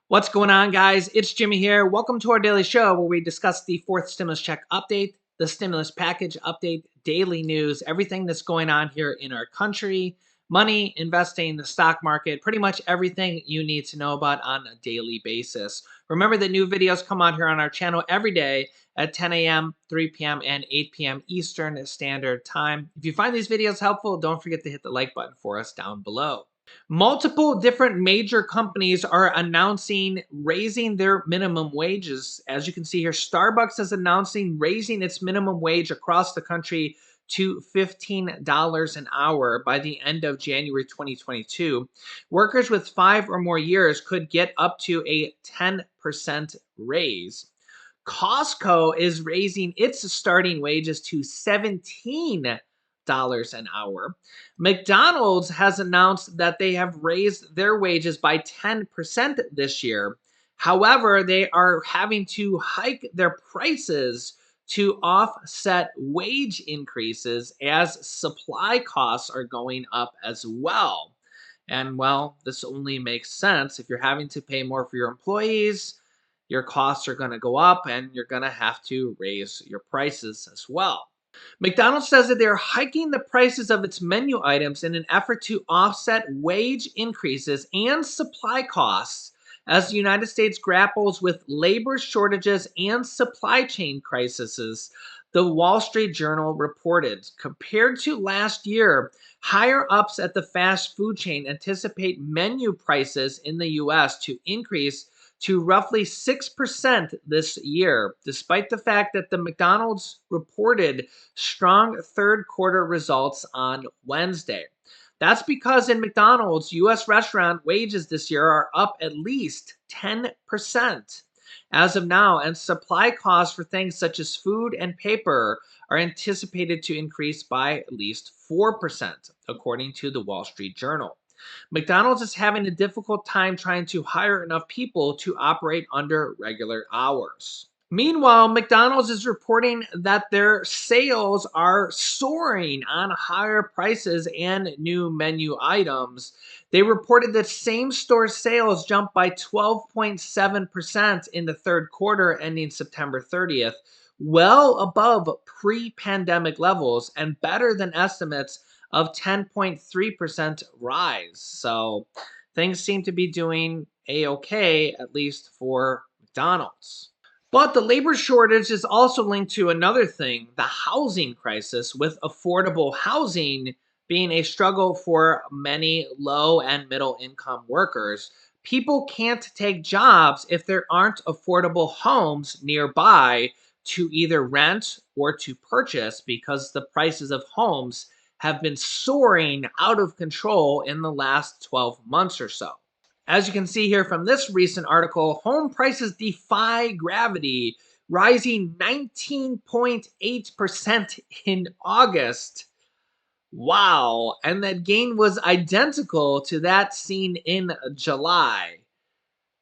What's going on, guys? It's Jimmy here. Welcome to our daily show where we discuss the fourth stimulus check update, the stimulus package update, daily news, everything that's going on here in our country, money, investing, the stock market, pretty much everything you need to know about on a daily basis. Remember that new videos come out here on our channel every day at 10 a.m., 3 p.m., and 8 p.m. Eastern Standard Time. If you find these videos helpful, don't forget to hit the like button for us down below. Multiple different major companies are announcing raising their minimum wages. As you can see here, Starbucks is announcing raising its minimum wage across the country to $15 an hour by the end of January 2022. Workers with 5 or more years could get up to a 10% raise. Costco is raising its starting wages to $17 an hour. McDonald's has announced that they have raised their wages by 10% this year. However, they are having to hike their prices to offset wage increases as supply costs are going up as well. And well, this only makes sense if you're having to pay more for your employees, your costs are going to go up and you're going to have to raise your prices as well. McDonald's says that they're hiking the prices of its menu items in an effort to offset wage increases and supply costs as the United States grapples with labor shortages and supply chain crises. The Wall Street Journal reported. Compared to last year, higher ups at the fast food chain anticipate menu prices in the U.S. to increase to roughly 6% this year, despite the fact that the McDonald's reported strong third quarter results on Wednesday. That's because in McDonald's, U.S. restaurant wages this year are up at least 10% as of now, and supply costs for things such as food and paper are anticipated to increase by at least 4%, according to the Wall Street Journal. McDonald's is having a difficult time trying to hire enough people to operate under regular hours. Meanwhile, McDonald's is reporting that their sales are soaring on higher prices and new menu items. They reported that same store sales jumped by 12.7% in the third quarter ending September 30th, well above pre pandemic levels and better than estimates of 10.3% rise. So things seem to be doing a-okay, at least for McDonald's. But the labor shortage is also linked to another thing, the housing crisis, with affordable housing being a struggle for many low and middle income workers. People can't take jobs if there aren't affordable homes nearby to either rent or to purchase because the prices of homes have been soaring out of control in the last 12 months or so. As you can see here from this recent article, home prices defy gravity, rising 19.8% in August. Wow. And that gain was identical to that seen in July.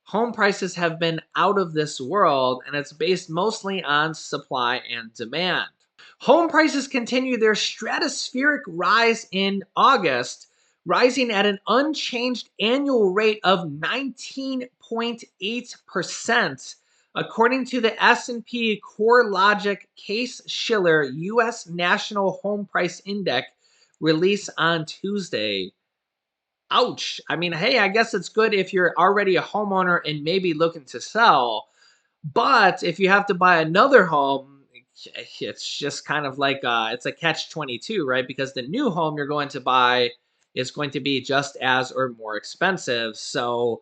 Home prices have been out of this world, and it's based mostly on supply and demand. Home prices continue their stratospheric rise in August, rising at an unchanged annual rate of 19.8%, according to the S&P CoreLogic Case-Shiller U.S. National Home Price Index released on Tuesday. Ouch. I mean, hey, I guess it's good if you're already a homeowner and maybe looking to sell. But if you have to buy another home, it's just kind of like it's a catch-22, right? Because the new home you're going to buy is going to be just as or more expensive. So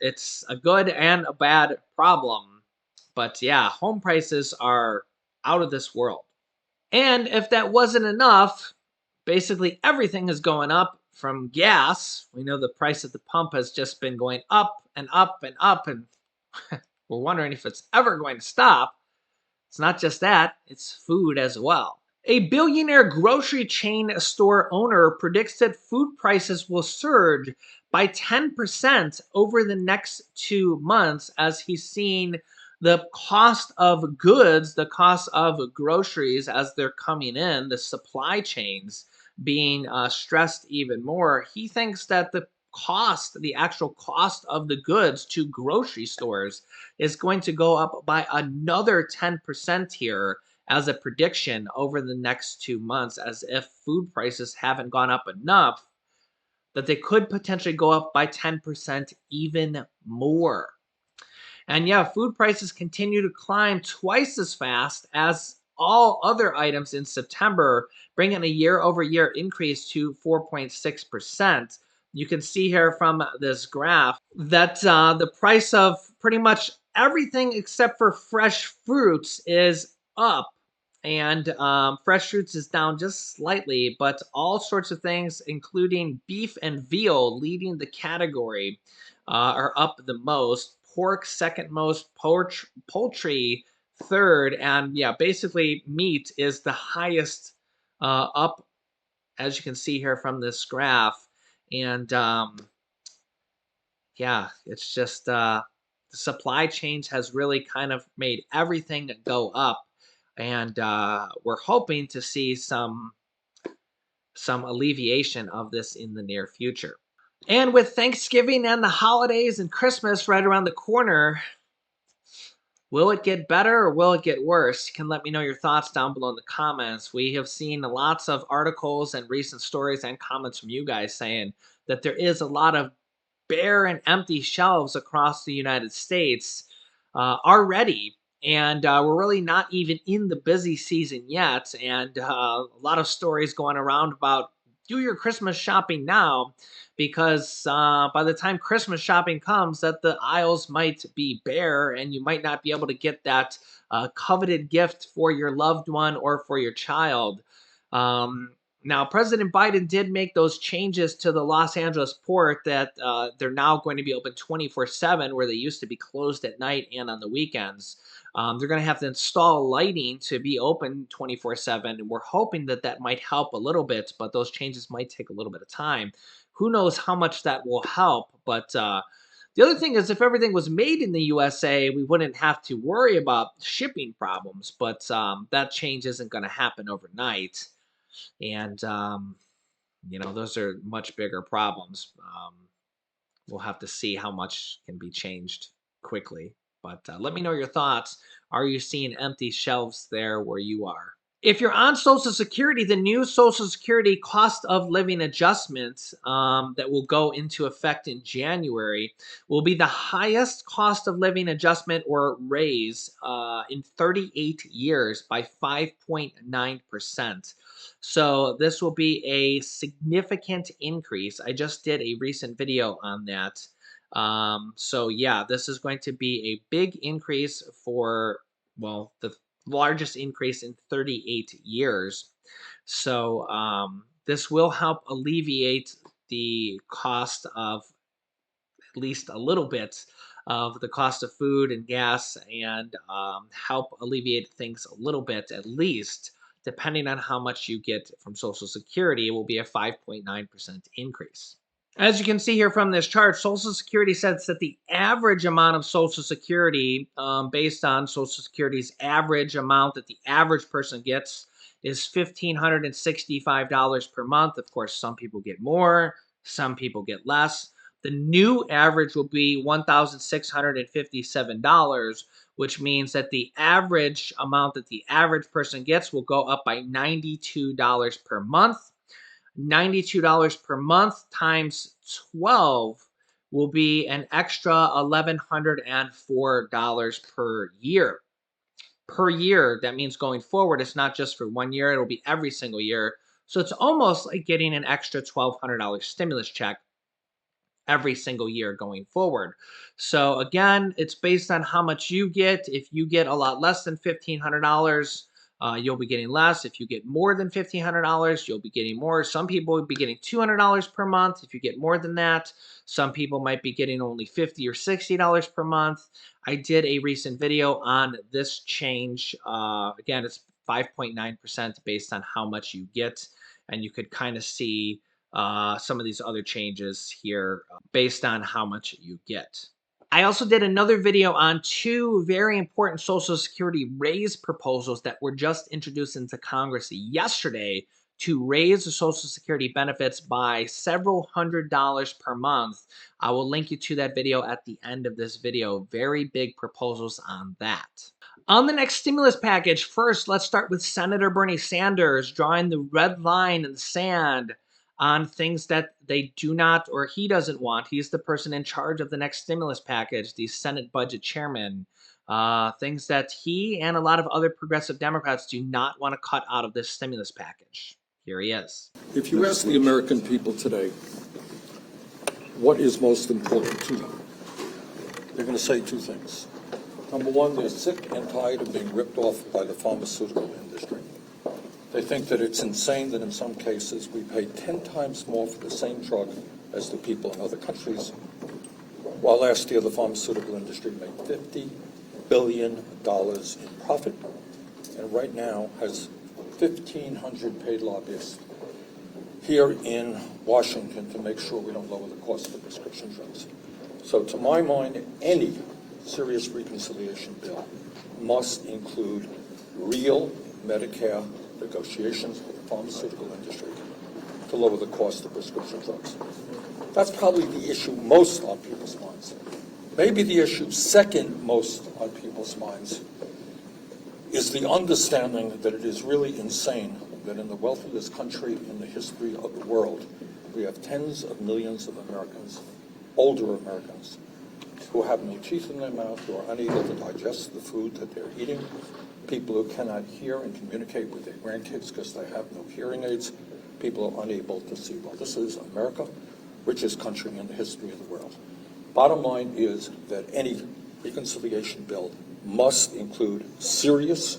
it's a good and a bad problem. But yeah, home prices are out of this world. And if that wasn't enough, basically everything is going up from gas. We know the price at the pump has just been going up and up and up, and we're wondering if it's ever going to stop. It's not just that, it's food as well. A billionaire grocery chain store owner predicts that food prices will surge by 10% over the next 2 months as he's seen the cost of goods, the cost of groceries as they're coming in, the supply chains being stressed even more. He thinks that the the actual cost of the goods to grocery stores is going to go up by another 10% here as a prediction over the next 2 months, as if food prices haven't gone up enough that they could potentially go up by 10% even more. And yeah, food prices continue to climb twice as fast as all other items in September, bringing a year over year increase to 4.6%. You can see here from this graph that the price of pretty much everything except for fresh fruits is up. And fresh fruits is down just slightly, but all sorts of things, including beef and veal, leading the category, are up the most. Pork second most, poultry third, and yeah, basically meat is the highest up, as you can see here from this graph. And yeah, it's just the supply chains has really kind of made everything go up, and we're hoping to see some alleviation of this in the near future. And with Thanksgiving and the holidays and Christmas right around the corner, will it get better or will it get worse? You can let me know your thoughts down below in the comments. We have seen lots of articles and recent stories and comments from you guys saying that there is a lot of bare and empty shelves across the United States already. And we're really not even in the busy season yet. And a lot of stories going around about do your Christmas shopping now, because by the time Christmas shopping comes, that the aisles might be bare and you might not be able to get that coveted gift for your loved one or for your child. Um, Now, President Biden did make those changes to the Los Angeles port that they're now going to be open 24/7, where they used to be closed at night and on the weekends. They're going to have to install lighting to be open 24/7, and we're hoping that that might help a little bit, but those changes might take a little bit of time. Who knows how much that will help? But the other thing is, if everything was made in the USA, we wouldn't have to worry about shipping problems. But that change isn't going to happen overnight. And those are much bigger problems. We'll have to see how much can be changed quickly. But let me know your thoughts. Are you seeing empty shelves there where you are? If you're on Social Security, the new Social Security cost of living adjustment that will go into effect in January will be the highest cost of living adjustment or raise in 38 years by 5.9%. So this will be a significant increase. I just did a recent video on that. So yeah, this is going to be a big increase for, well, the largest increase in 38 years. So this will help alleviate the cost of at least a little bit of the cost of food and gas, and help alleviate things a little bit at least. Depending on how much you get from Social Security, it will be a 5.9% increase. As you can see here from this chart, Social Security says that the average amount of Social Security, based on Social Security's average amount that the average person gets, is $1,565 per month. Of course, some people get more, some people get less. The new average will be $1,657, which means that the average amount that the average person gets will go up by $92 per month. $92 per month times 12 will be an extra $1,104 per year. Per year, that means going forward, it's not just for 1 year, it'll be every single year. So it's almost like getting an extra $1,200 stimulus check every single year going forward. So again, it's based on how much you get. If you get a lot less than $1,500, you'll be getting less. If you get more than $1,500, you'll be getting more. Some people will be getting $200 per month. If you get more than that, some people might be getting only $50 or $60 per month. I did a recent video on this change. Again, it's 5.9% based on how much you get, and you could kind of see some of these other changes here based on how much you get. I also did another video on two very important Social Security raise proposals that were just introduced into Congress yesterday to raise the Social Security benefits by several $100s per month. I will link you to that video at the end of this video. Very big proposals on that. On the next stimulus package, first, let's start with Senator Bernie Sanders drawing the red line in the sand on things that they do not or he doesn't want. He's the person in charge of the next stimulus package, the Senate budget chairman. Things that he and a lot of other progressive Democrats do not want to cut out of this stimulus package. Here he is. If you ask the American people today what is most important to them, they're going to say two things. Number one, they're sick and tired of being ripped off by the pharmaceutical industry. They think that it's insane that in some cases we pay 10 times more for the same drug as the people in other countries, while last year the pharmaceutical industry made $50 billion in profit, and right now has 1,500 paid lobbyists here in Washington to make sure we don't lower the cost of prescription drugs. So to my mind, any serious reconciliation bill must include real Medicare negotiations with the pharmaceutical industry to lower the cost of prescription drugs. That's probably the issue most on people's minds. Maybe the issue second most on people's minds is the understanding that it is really insane that in the wealthiest country in the history of the world, we have tens of millions of Americans, older Americans, who have no teeth in their mouth, who are unable to digest the food that they're eating, people who cannot hear and communicate with their grandkids because they have no hearing aids, people who are unable to see. Well, this is America, richest country in the history of the world. Bottom line is that any reconciliation bill must include serious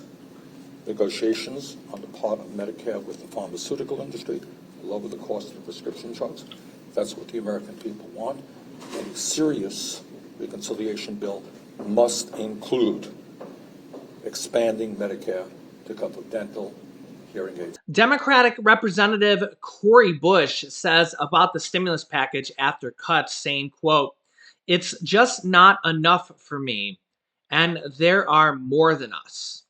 negotiations on the part of Medicare with the pharmaceutical industry to lower the cost of prescription drugs. That's what the American people want. Any serious reconciliation bill must include expanding Medicare to cover dental, hearing aids. Democratic Representative Cory Bush says about the stimulus package after cuts, saying, quote, "It's just not enough for me, and there are more than us."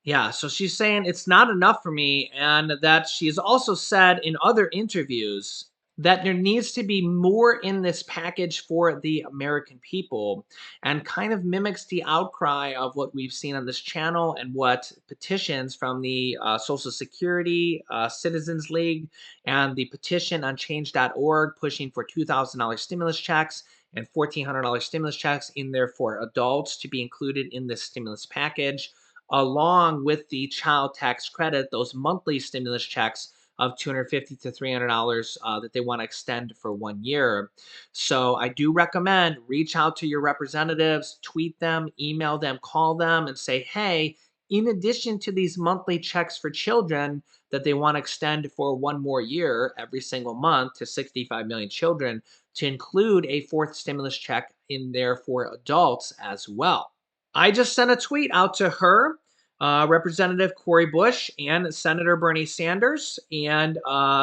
Yeah, so she's saying it's not enough for me, and that she's also said in other interviews that there needs to be more in this package for the American people, and kind of mimics the outcry of what we've seen on this channel and what petitions from the Social Security Citizens League and the petition on change.org pushing for $2,000 stimulus checks and $1,400 stimulus checks in there for adults to be included in this stimulus package, along with the child tax credit, those monthly stimulus checks of $250 to $300 that they want to extend for 1 year. So I do recommend reach out to your representatives, tweet them, email them, call them, and say, hey, in addition to these monthly checks for children that they want to extend for 1 more year every single month to 65 million children, to include a fourth stimulus check in there for adults as well. I just sent a tweet out to her, Representative Cory Bush, and Senator Bernie Sanders, and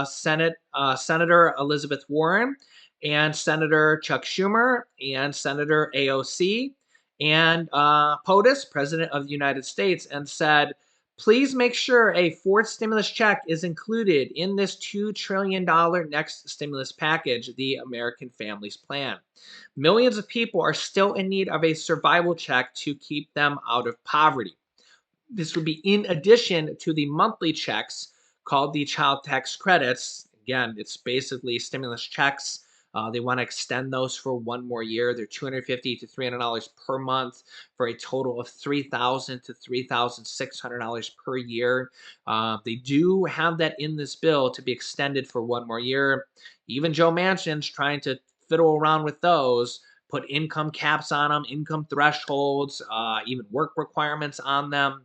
Senator Elizabeth Warren, and Senator Chuck Schumer, and Senator AOC, and POTUS, President of the United States, and said, please make sure a fourth stimulus check is included in this $2 trillion next stimulus package, the American Families Plan. Millions of people are still in need of a survival check to keep them out of poverty. This would be in addition to the monthly checks called the child tax credits. Again, it's basically stimulus checks. They want to extend those for 1 more year. They're $250 to $300 per month for a total of $3,000 to $3,600 per year. They do have that in this bill to be extended for 1 more year. Even Joe Manchin's trying to fiddle around with those, put income caps on them, income thresholds, even work requirements on them.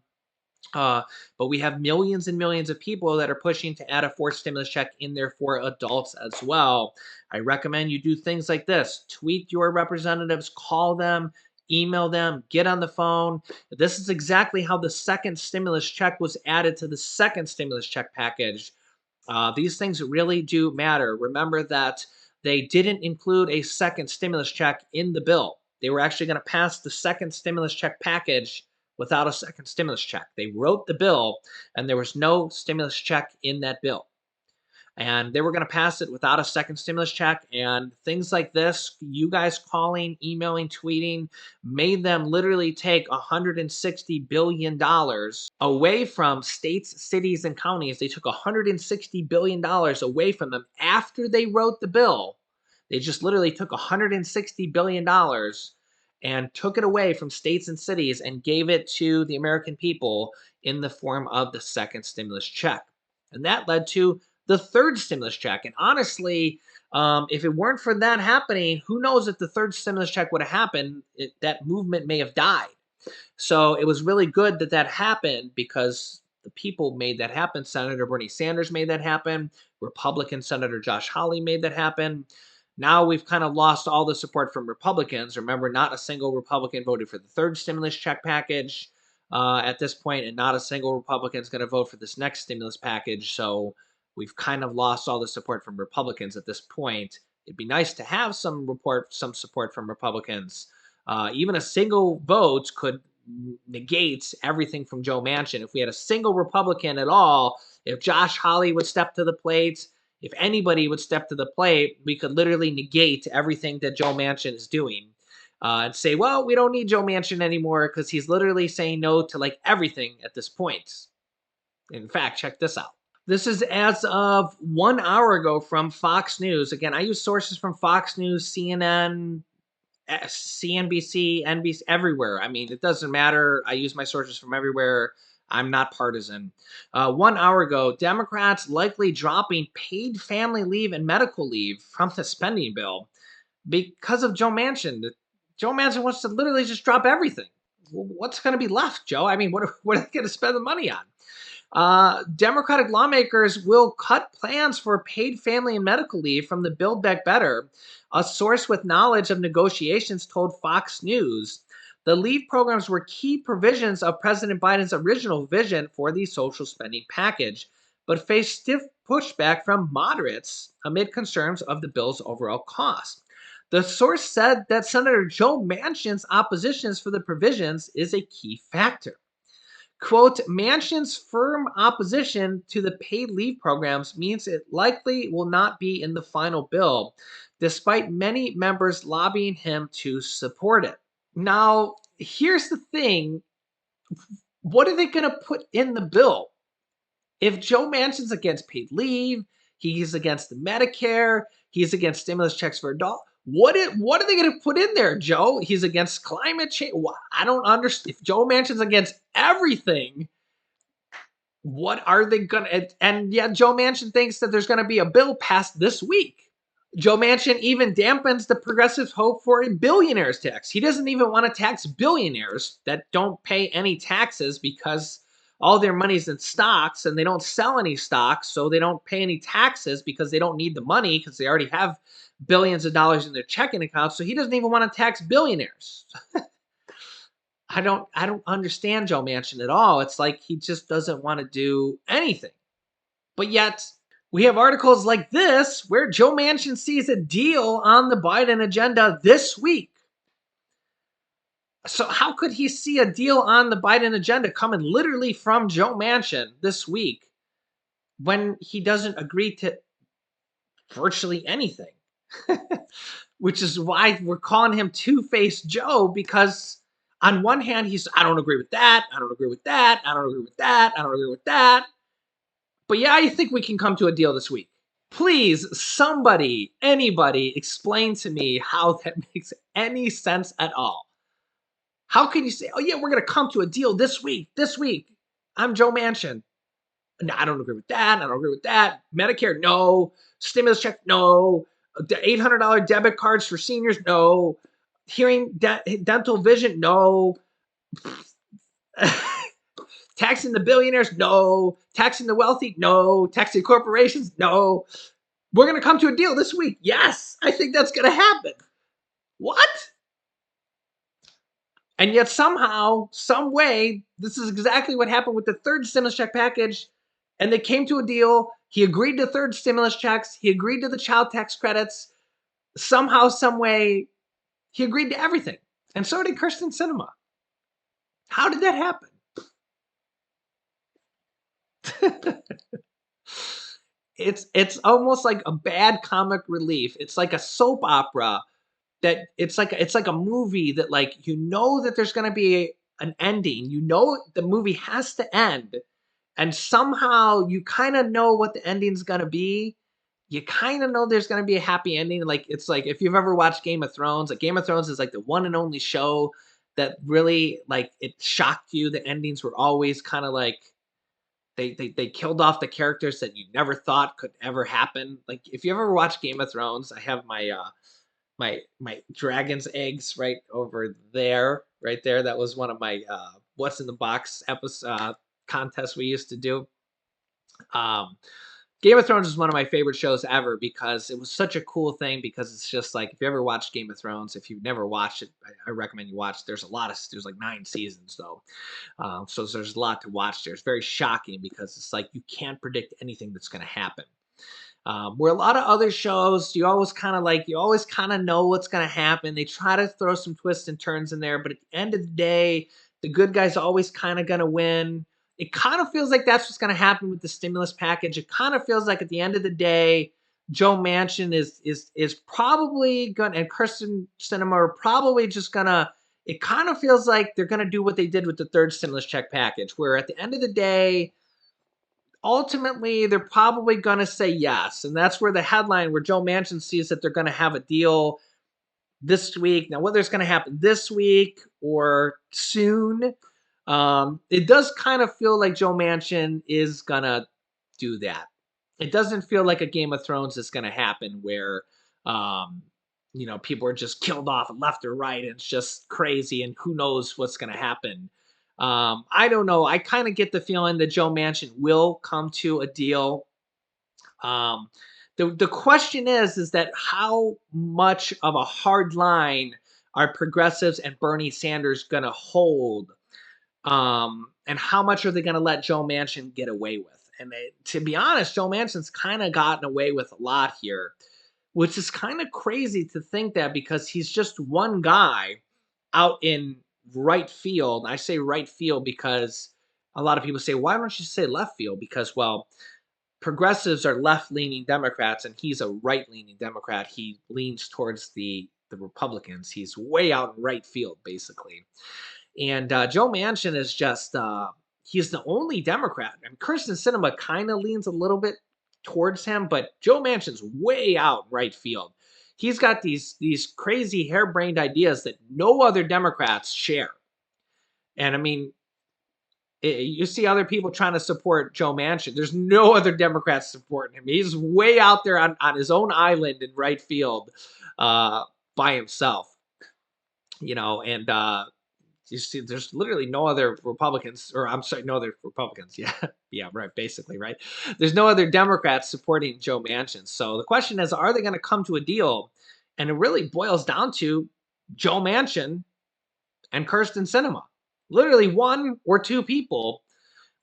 But we have millions and millions of people that are pushing to add a fourth stimulus check in there for adults as well. I recommend you do things like this. Tweet your representatives, call them, email them, get on the phone. This is exactly how the second stimulus check was added to the second stimulus check package. These things really do matter. Remember that they didn't include a second stimulus check in the bill. They were actually going to pass the second stimulus check package without a second stimulus check. They wrote the bill, and there was no stimulus check in that bill. And they were going to pass it without a second stimulus check. And things like this, you guys calling, emailing, tweeting, made them literally take $160 billion away from states, cities, and counties. They took $160 billion away from them after they wrote the bill. They just literally took $160 billion and took it away from states and cities and gave it to the American people in the form of the second stimulus check. And that led to the third stimulus check. And honestly, if it weren't for that happening, who knows if the third stimulus check would have happened? That movement may have died. So it was really good that that happened because the people made that happen. Senator Bernie Sanders made that happen. Republican Senator Josh Hawley made that happen. Now we've kind of lost all the support from Republicans. Remember, not a single Republican voted for the third stimulus check package at this point, and not a single Republican is going to vote for this next stimulus package. So we've kind of lost all the support from Republicans at this point. It'd be nice to have some support from Republicans. Even a single vote could negate everything from Joe Manchin. If we had a single Republican at all, if Josh Hawley would step to the plate, if anybody would step to the plate, we could literally negate everything that Joe Manchin is doing. And say, well, we don't need Joe Manchin anymore because he's literally saying no to like everything at this point. In fact, check this out. This is as of 1 hour ago from Fox News. Again, I use sources from Fox News, CNN, CNBC, NBC, everywhere. I mean, it doesn't matter. I use my sources from everywhere. I'm not partisan. 1 hour ago, Democrats likely dropping paid family leave and medical leave from the spending bill because of Joe Manchin. Joe Manchin wants to literally just drop everything. What's going to be left, Joe? I mean, what are they going to spend the money on? Democratic lawmakers will cut plans for paid family and medical leave from the Build Back Better. A source with knowledge of negotiations told Fox News the leave programs were key provisions of President Biden's original vision for the social spending package, but faced stiff pushback from moderates amid concerns of the bill's overall cost. The source said that Senator Joe Manchin's oppositions for the provisions is a key factor. Quote, Manchin's firm opposition to the paid leave programs means it likely will not be in the final bill, despite many members lobbying him to support it. Now, here's the thing. What are they going to put in the bill? If Joe Manchin's against paid leave, he's against the Medicare, he's against stimulus checks for adults, what are they going to put in there, Joe? He's against climate change. I don't understand. If Joe Manchin's against everything, what are they going to? And yet Joe Manchin thinks that there's going to be a bill passed this week. Joe Manchin even dampens the progressive hope for a billionaire's tax. He doesn't even want to tax billionaires that don't pay any taxes because all their money's in stocks and they don't sell any stocks, so they don't pay any taxes because they don't need the money because they already have billions of dollars in their checking accounts. So he doesn't even want to tax billionaires. I don't understand Joe Manchin at all. It's like he just doesn't want to do anything. But yet we have articles like this where Joe Manchin sees a deal on the Biden agenda this week. So how could he see a deal on the Biden agenda coming literally from Joe Manchin this week when he doesn't agree to virtually anything? Which is why we're calling him Two-Faced Joe, because on one hand, I don't agree with that, I don't agree with that, I don't agree with that, I don't agree with that. But yeah, I think we can come to a deal this week. Please, somebody, anybody, explain to me how that makes any sense at all. How can you say, oh yeah, we're going to come to a deal this week, I'm Joe Manchin. No, I don't agree with that, I don't agree with that. Medicare, no. Stimulus check, no. $800 debit cards for seniors, no. Hearing, dental vision, no. Taxing the billionaires, no. Taxing the wealthy, no. Taxing corporations, no. We're going to come to a deal this week. Yes, I think that's going to happen. What? And yet somehow, some way, this is exactly what happened with the third stimulus check package. And they came to a deal. He agreed to third stimulus checks. He agreed to the child tax credits. Somehow, some way, he agreed to everything. And so did Kirsten Sinema. How did that happen? It's almost like a bad comic relief. It's like a soap opera that it's like a movie that, like, you know that there's gonna be an ending. You know the movie has to end, and somehow you kind of know what the ending's gonna be. You kind of know there's gonna be a happy ending. Like, it's like if you've ever watched Game of Thrones, like Game of Thrones is like the one and only show that really, like, it shocked you. The endings were always kind of like they killed off the characters that you never thought could ever happen. Like, if you ever watch Game of Thrones, I have my dragon's eggs right over there, right there. That was one of my what's in the box episode contests we used to do. Um, Game of Thrones is one of my favorite shows ever because it was such a cool thing. Because it's just like, if you ever watched Game of Thrones, if you've never watched it, I recommend you watch. There's like 9 seasons though, so there's a lot to watch there. It's very shocking because it's like you can't predict anything that's going to happen. Where a lot of other shows, you always kind of know what's going to happen. They try to throw some twists and turns in there, but at the end of the day, the good guy's always kind of going to win. It kind of feels like that's what's going to happen with the stimulus package. It kind of feels like at the end of the day, Joe Manchin is probably going, and Kirsten Sinema are probably just gonna. It kind of feels like they're gonna do what they did with the third stimulus check package, where at the end of the day, ultimately they're probably going to say yes. And that's where the headline, where Joe Manchin sees that they're going to have a deal this week. Now, whether it's going to happen this week or soon, it does kind of feel like Joe Manchin is going to do that. It doesn't feel like a Game of Thrones is going to happen where, um, people are just killed off left or right, and it's just crazy, and who knows what's going to happen. I don't know. I kind of get the feeling that Joe Manchin will come to a deal. Um, the question is that how much of a hard line are progressives and Bernie Sanders going to hold, and how much are they going to let Joe Manchin get away with? And to be honest, Joe Manchin's kind of gotten away with a lot here, which is kind of crazy to think that, because he's just one guy out in right field. I say right field because a lot of people say, why don't you say left field? Because, well, progressives are left leaning Democrats, and he's a right leaning Democrat. He leans towards the Republicans. He's way out in right field, basically. And Joe Manchin is just, he's the only Democrat. And Kirsten Sinema kind of leans a little bit towards him, but Joe Manchin's way out right field. He's got these crazy harebrained ideas that no other Democrats share. And I mean, you see other people trying to support Joe Manchin. There's no other Democrats supporting him. He's way out there on his own island in right field, uh, by himself. And you see, there's literally no other Republicans, or I'm sorry, no other Republicans. Yeah, yeah, right. Basically, right. There's no other Democrats supporting Joe Manchin. So the question is, are they going to come to a deal? And it really boils down to Joe Manchin and Kirsten Sinema. Literally one or two people.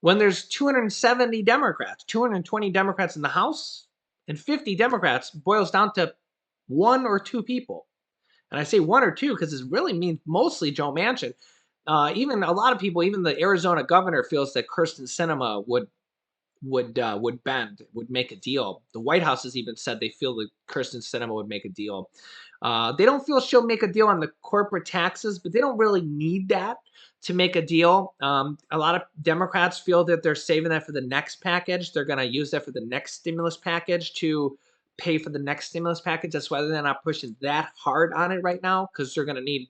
When there's 270 Democrats, 220 Democrats in the House, and 50 Democrats, boils down to one or two people. And I say one or two because it really means mostly Joe Manchin. Even a lot of people, even the Arizona governor, feels that Kirsten Sinema would bend, would make a deal. The White House has even said they feel that Kirsten Sinema would make a deal. They don't feel she'll make a deal on the corporate taxes, but they don't really need that to make a deal. A lot of Democrats feel that they're saving that for the next package. They're going to use that for the next stimulus package to pay for the next stimulus package. That's why they're not pushing that hard on it right now, because they're going to need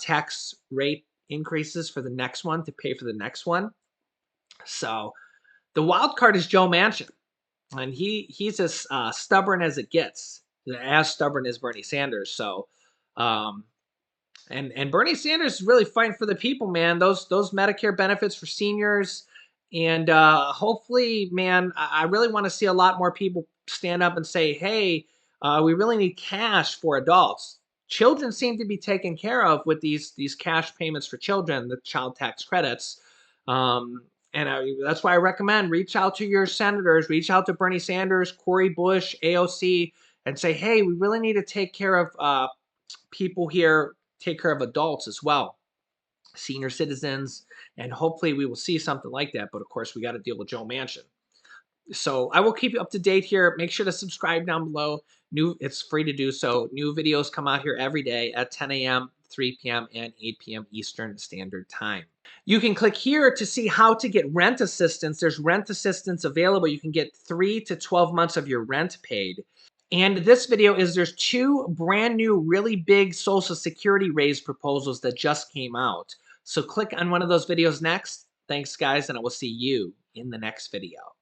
tax rate increases for the next one to pay for the next one. So the wild card is Joe Manchin, and he's as stubborn as it gets, as stubborn as Bernie Sanders. So, um, and Bernie Sanders is really fighting for the people, man. Those Medicare benefits for seniors, and hopefully, man, I really want to see a lot more people stand up and say, "Hey, we really need cash for adults." Children seem to be taken care of with these cash payments for children, the child tax credits. Um, that's why I recommend reach out to your senators, reach out to Bernie Sanders, Cory Bush, AOC, and say, "Hey, we really need to take care of people here, take care of adults as well." senior citizens, and hopefully we will see something like that. But of course, we got to deal with Joe Manchin. So I will keep you up to date here. Make sure to subscribe down below. It's free to do so. New videos come out here every day at 10 a.m., 3 p.m., and 8 p.m. Eastern Standard Time. You can click here to see how to get rent assistance. There's rent assistance available. You can get 3 to 12 months of your rent paid. And this video is there's two brand new, really big Social Security raise proposals that just came out. So click on one of those videos next. Thanks, guys, and I will see you in the next video.